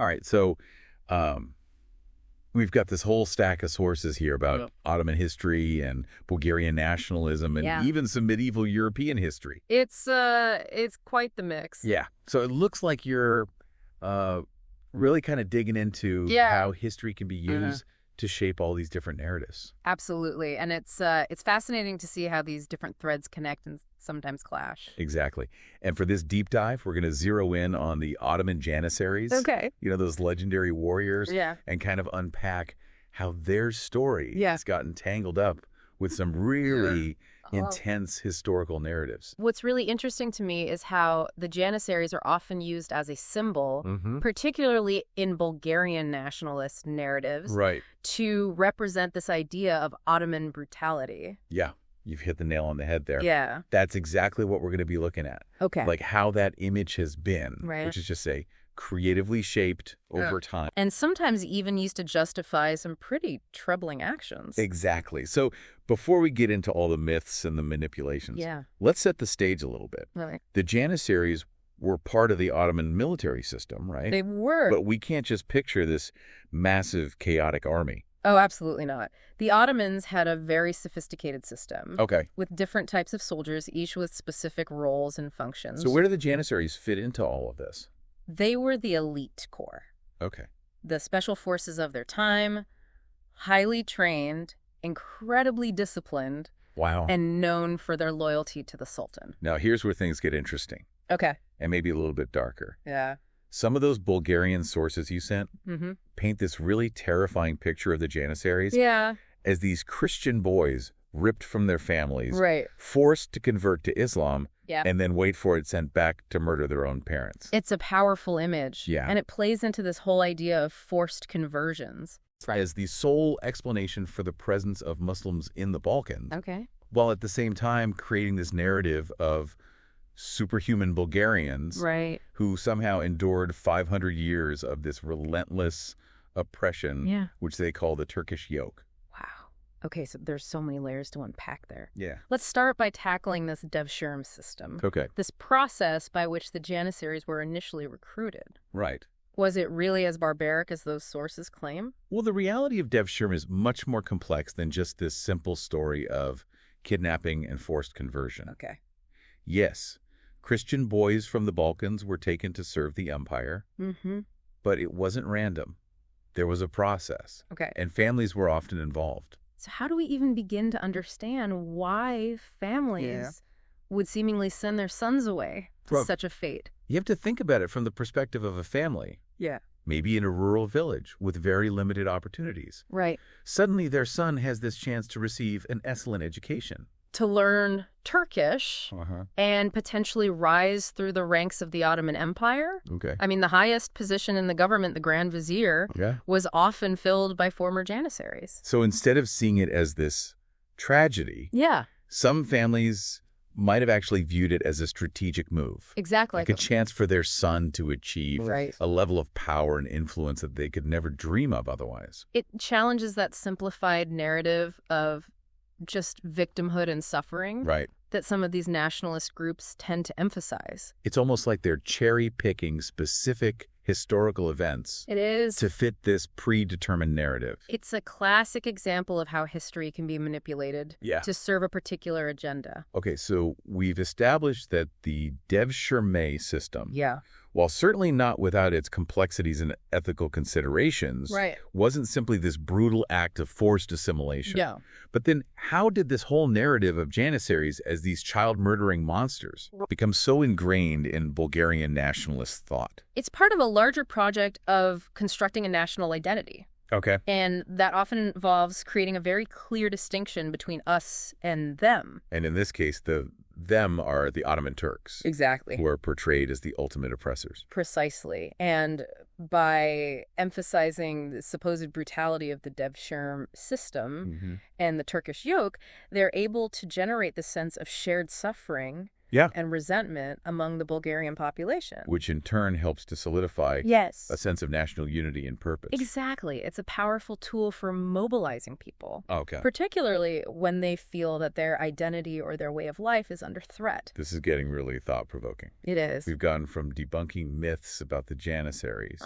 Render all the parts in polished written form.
All right, so um, we've got this whole stack of sources here about Ottoman history and Bulgarian nationalism and even some medieval European history. It's quite the mix. Yeah. So it looks like you're really kind of digging into how history can be used to shape all these different narratives. Absolutely. And it's fascinating to see how these different threads connect and sometimes clash. Exactly. And for this deep dive, we're going to zero in on the Ottoman Janissaries. Okay. You know, those legendary warriors. Yeah. And kind of unpack how their story has gotten tangled up with some really intense historical narratives. What's really interesting to me is how the Janissaries are often used as a symbol, particularly in Bulgarian nationalist narratives, to represent this idea of Ottoman brutality. Yeah. You've hit the nail on the head there. Yeah. That's exactly what we're going to be looking at. Okay. Like how that image has been, which is just say creatively shaped over time. And sometimes even used to justify some pretty troubling actions. Exactly. So before we get into all the myths and the manipulations, let's set the stage a little bit. Right. The Janissaries were part of the Ottoman military system, right? They were. But we can't just picture this massive, chaotic army. Oh, absolutely not. The Ottomans had a very sophisticated system. Okay. With different types of soldiers, each with specific roles and functions. So where do the Janissaries fit into all of this? They were the elite corps. Okay. The special forces of their time, highly trained, incredibly disciplined. Wow. And known for their loyalty to the Sultan. Now, here's where things get interesting. Okay. And maybe a little bit darker. Yeah. Some of those Bulgarian sources you sent paint this really terrifying picture of the Janissaries as these Christian boys ripped from their families, forced to convert to Islam, and then wait for it sent back to murder their own parents. It's a powerful image. Yeah. And it plays into this whole idea of forced conversions. As the sole explanation for the presence of Muslims in the Balkans, while at the same time creating this narrative of superhuman Bulgarians who somehow endured 500 years of this relentless oppression, which they call the Turkish yoke. Wow. Okay, so there's so many layers to unpack there. Yeah. Let's start by tackling this devshirme system. Okay. This process by which the Janissaries were initially recruited. Right. Was it really as barbaric as those sources claim? Well, the reality of devshirme is much more complex than just this simple story of kidnapping and forced conversion. Okay. Yes, Christian boys from the Balkans were taken to serve the empire, but it wasn't random. There was a process, and families were often involved. So how do we even begin to understand why families would seemingly send their sons away to such a fate? You have to think about it from the perspective of a family. Yeah. Maybe in a rural village with very limited opportunities. Right. Suddenly their son has this chance to receive an excellent education. To learn Turkish and potentially rise through the ranks of the Ottoman Empire. Okay. I mean, the highest position in the government, the Grand Vizier, was often filled by former Janissaries. So instead of seeing it as this tragedy, some families might have actually viewed it as a strategic move. Exactly. Like a chance for their son to achieve a level of power and influence that they could never dream of otherwise. It challenges that simplified narrative of just victimhood and suffering that some of these nationalist groups tend to emphasize. It's almost like they're cherry-picking specific historical events to fit this predetermined narrative. It's a classic example of how history can be manipulated to serve a particular agenda. Okay, so we've established that the devshirme system, while certainly not without its complexities and ethical considerations, wasn't simply this brutal act of forced assimilation. But then how did this whole narrative of Janissaries as these child-murdering monsters become so ingrained in Bulgarian nationalist thought? It's part of a larger project of constructing a national identity. Okay. And that often involves creating a very clear distinction between us and them. And in this case, them are the Ottoman Turks. Exactly. Who are portrayed as the ultimate oppressors. Precisely. And by emphasizing the supposed brutality of the devshirme system and the Turkish yoke, they're able to generate the sense of shared suffering and resentment among the Bulgarian population. Which in turn helps to solidify a sense of national unity and purpose. Exactly. It's a powerful tool for mobilizing people. Okay. Particularly when they feel that their identity or their way of life is under threat. This is getting really thought-provoking. It is. We've gone from debunking myths about the Janissaries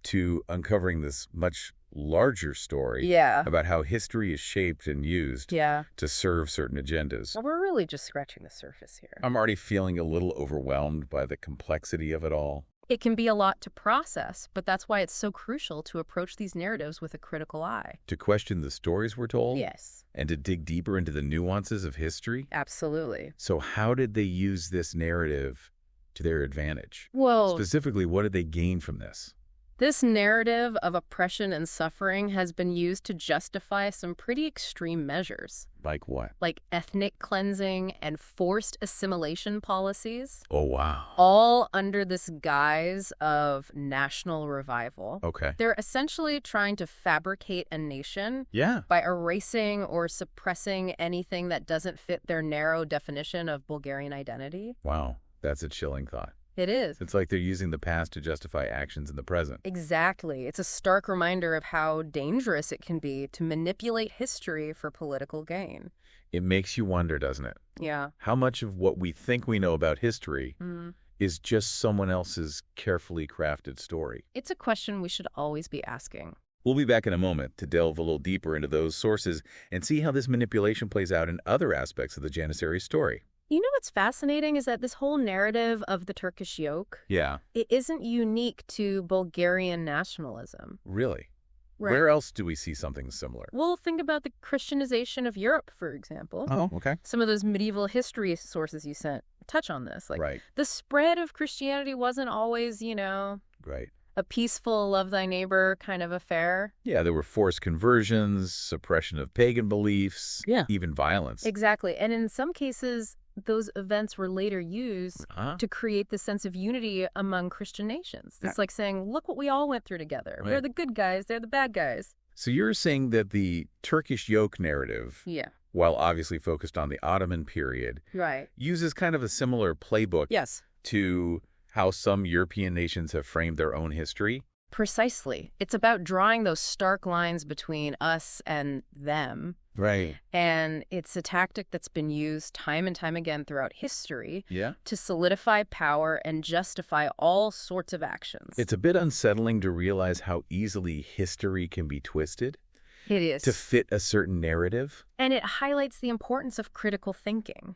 to uncovering this much larger story about how history is shaped and used to serve certain agendas. Well, we're really just scratching the surface here. I'm already feeling a little overwhelmed by the complexity of it all. It can be a lot to process, but that's why it's so crucial to approach these narratives with a critical eye. To question the stories we're told? Yes. And to dig deeper into the nuances of history? Absolutely. So how did they use this narrative to their advantage? Well, specifically, what did they gain from this? This narrative of oppression and suffering has been used to justify some pretty extreme measures. Like what? Like ethnic cleansing and forced assimilation policies. Oh, wow. All under this guise of national revival. Okay. They're essentially trying to fabricate a nation by erasing or suppressing anything that doesn't fit their narrow definition of Bulgarian identity. Wow. That's a chilling thought. It is. It's like they're using the past to justify actions in the present. Exactly. It's a stark reminder of how dangerous it can be to manipulate history for political gain. It makes you wonder, doesn't it? Yeah. How much of what we think we know about history is just someone else's carefully crafted story? It's a question we should always be asking. We'll be back in a moment to delve a little deeper into those sources and see how this manipulation plays out in other aspects of the Janissaries story. You know what's fascinating is that this whole narrative of the Turkish yoke, it isn't unique to Bulgarian nationalism. Really? Right. Where else do we see something similar? Well, think about the Christianization of Europe, for example. Oh, okay. Some of those medieval history sources you sent touch on this. Like, the spread of Christianity wasn't always, a peaceful, love thy neighbor kind of affair. Yeah, there were forced conversions, suppression of pagan beliefs, even violence. Exactly. And in some cases, those events were later used to create the sense of unity among Christian nations. It's like saying, look what we all went through together. We're the good guys, they're the bad guys. So you're saying that the Turkish yoke narrative, while obviously focused on the Ottoman period, uses kind of a similar playbook to how some European nations have framed their own history? Precisely. It's about drawing those stark lines between us and them. Right. And it's a tactic that's been used time and time again throughout history to solidify power and justify all sorts of actions. It's a bit unsettling to realize how easily history can be twisted. It is. To fit a certain narrative. And it highlights the importance of critical thinking,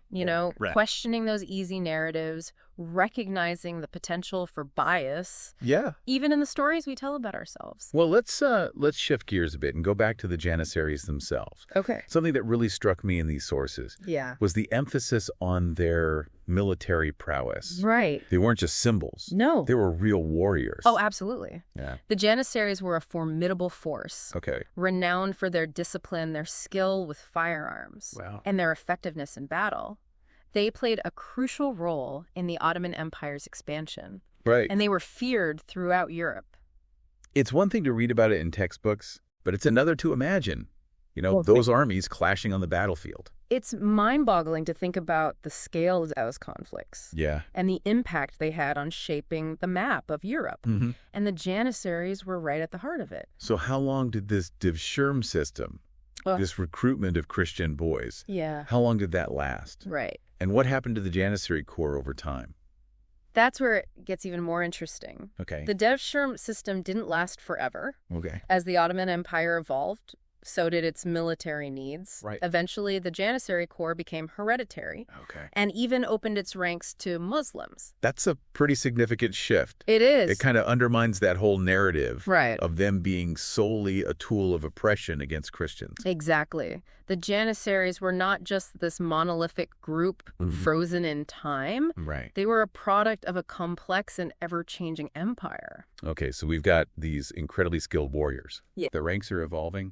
questioning those easy narratives, recognizing the potential for bias. Even in the stories we tell about ourselves. Well, let's shift gears a bit and go back to the Janissaries themselves. Okay. Something that really struck me in these sources was the emphasis on their military prowess. Right. They weren't just symbols. No. They were real warriors. Oh, absolutely. Yeah. The Janissaries were a formidable force. Okay. Renowned for their discipline, their skill with firearms, and their effectiveness in battle. They played a crucial role in the Ottoman Empire's expansion. Right. And they were feared throughout Europe. It's one thing to read about it in textbooks, but it's another to imagine, those armies clashing on the battlefield. It's mind-boggling to think about the scale of those conflicts. Yeah. And the impact they had on shaping the map of Europe. And the Janissaries were right at the heart of it. So how long did this Devshirme system, this recruitment of Christian boys, how long did that last? Right. And what happened to the Janissary Corps over time? That's where it gets even more interesting. Okay. The Devshirme system didn't last forever. Okay. As the Ottoman Empire evolved, so did its military needs. Right. Eventually, the Janissary Corps became hereditary. Okay. And even opened its ranks to Muslims. That's a pretty significant shift. It is. It kind of undermines that whole narrative of them being solely a tool of oppression against Christians. Exactly. The Janissaries were not just this monolithic group frozen in time. Right. They were a product of a complex and ever-changing empire. Okay, so we've got these incredibly skilled warriors. Yeah. The ranks are evolving.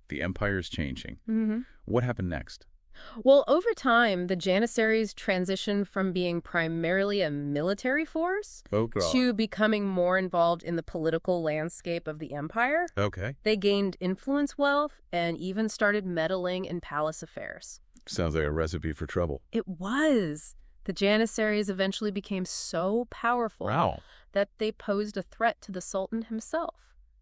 The empire's changing. What happened next? Well, over time, the Janissaries transitioned from being primarily a military force to becoming more involved in the political landscape of the empire. Okay. They gained influence wealth and even started meddling in palace affairs. Sounds like a recipe for trouble. It was. The Janissaries eventually became so powerful that they posed a threat to the Sultan himself.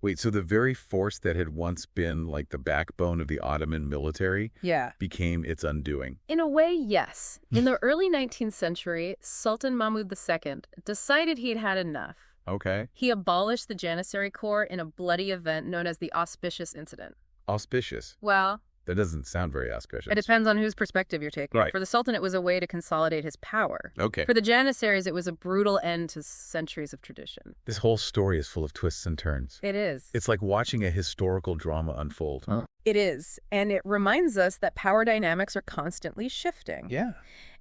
Wait, so the very force that had once been like the backbone of the Ottoman military became its undoing? In a way, yes. In the early 19th century, Sultan Mahmud II decided he'd had enough. Okay. He abolished the Janissary Corps in a bloody event known as the Auspicious Incident. Auspicious? Well, that doesn't sound very auspicious. It depends on whose perspective you're taking. Right. For the Sultan, it was a way to consolidate his power. Okay. For the Janissaries, it was a brutal end to centuries of tradition. This whole story is full of twists and turns. It is. It's like watching a historical drama unfold. Huh. It is. And it reminds us that power dynamics are constantly shifting. Yeah.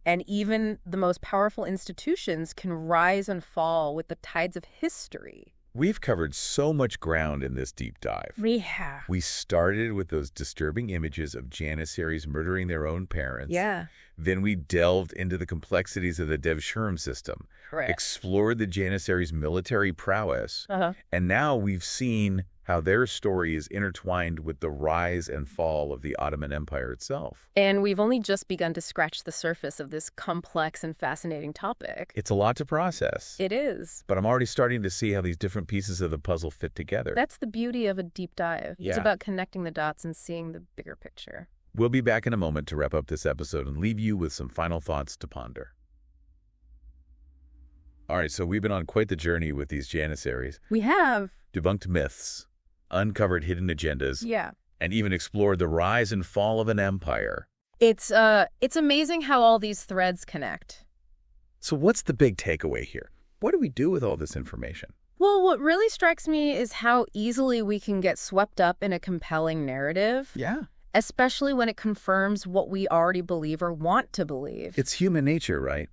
And even the most powerful institutions can rise and fall with the tides of history. We've covered so much ground in this deep dive. We have. We started with those disturbing images of Janissaries murdering their own parents. Yeah. Then we delved into the complexities of the Devshirme system, Correct. explored the Janissaries' military prowess, and now we've seen how their story is intertwined with the rise and fall of the Ottoman Empire itself. And we've only just begun to scratch the surface of this complex and fascinating topic. It's a lot to process. It is. But I'm already starting to see how these different pieces of the puzzle fit together. That's the beauty of a deep dive. Yeah. It's about connecting the dots and seeing the bigger picture. We'll be back in a moment to wrap up this episode and leave you with some final thoughts to ponder. All right, so we've been on quite the journey with these Janissaries. We have. Debunked myths, uncovered hidden agendas, Yeah. and even explored the rise and fall of an empire. It's amazing how all these threads connect. So what's the big takeaway here? What do we do with all this information? Well, what really strikes me is how easily we can get swept up in a compelling narrative. Yeah. Especially when it confirms what we already believe or want to believe. It's human nature, right?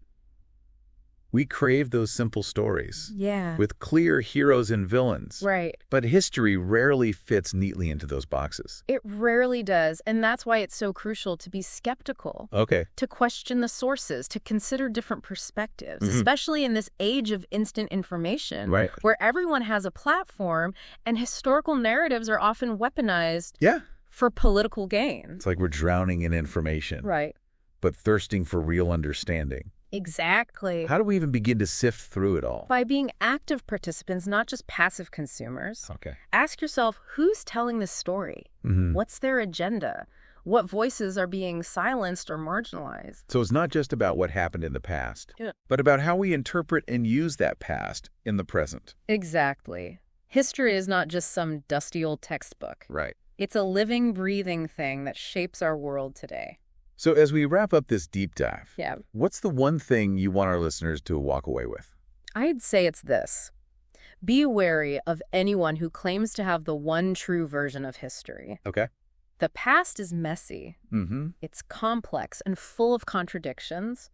We crave those simple stories. Yeah. With clear heroes and villains. Right. But history rarely fits neatly into those boxes. It rarely does, and that's why it's so crucial to be skeptical. Okay. To question the sources, to consider different perspectives, especially in this age of instant information. Right. Where everyone has a platform and historical narratives are often weaponized. Yeah. For political gain. It's like we're drowning in information. Right. But thirsting for real understanding. Exactly. How do we even begin to sift through it all? By being active participants, not just passive consumers. Okay. Ask yourself, who's telling this story? What's their agenda? What voices are being silenced or marginalized? So it's not just about what happened in the past, but about how we interpret and use that past in the present. Exactly. History is not just some dusty old textbook. Right. It's a living, breathing thing that shapes our world today. So as we wrap up this deep dive, Yeah. What's the one thing you want our listeners to walk away with? I'd say it's this. Be wary of anyone who claims to have the one true version of history. Okay. The past is messy. It's complex and full of contradictions.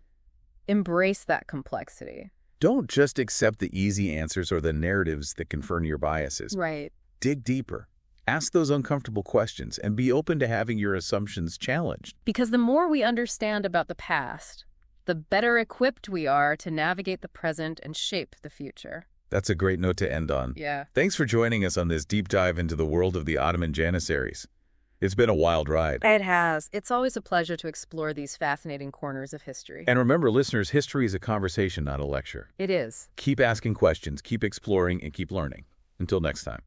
Embrace that complexity. Don't just accept the easy answers or the narratives that confirm your biases. Right. Dig deeper. Ask those uncomfortable questions and be open to having your assumptions challenged. Because the more we understand about the past, the better equipped we are to navigate the present and shape the future. That's a great note to end on. Yeah. Thanks for joining us on this deep dive into the world of the Ottoman Janissaries. It's been a wild ride. It has. It's always a pleasure to explore these fascinating corners of history. And remember, listeners, history is a conversation, not a lecture. It is. Keep asking questions, keep exploring, and keep learning. Until next time.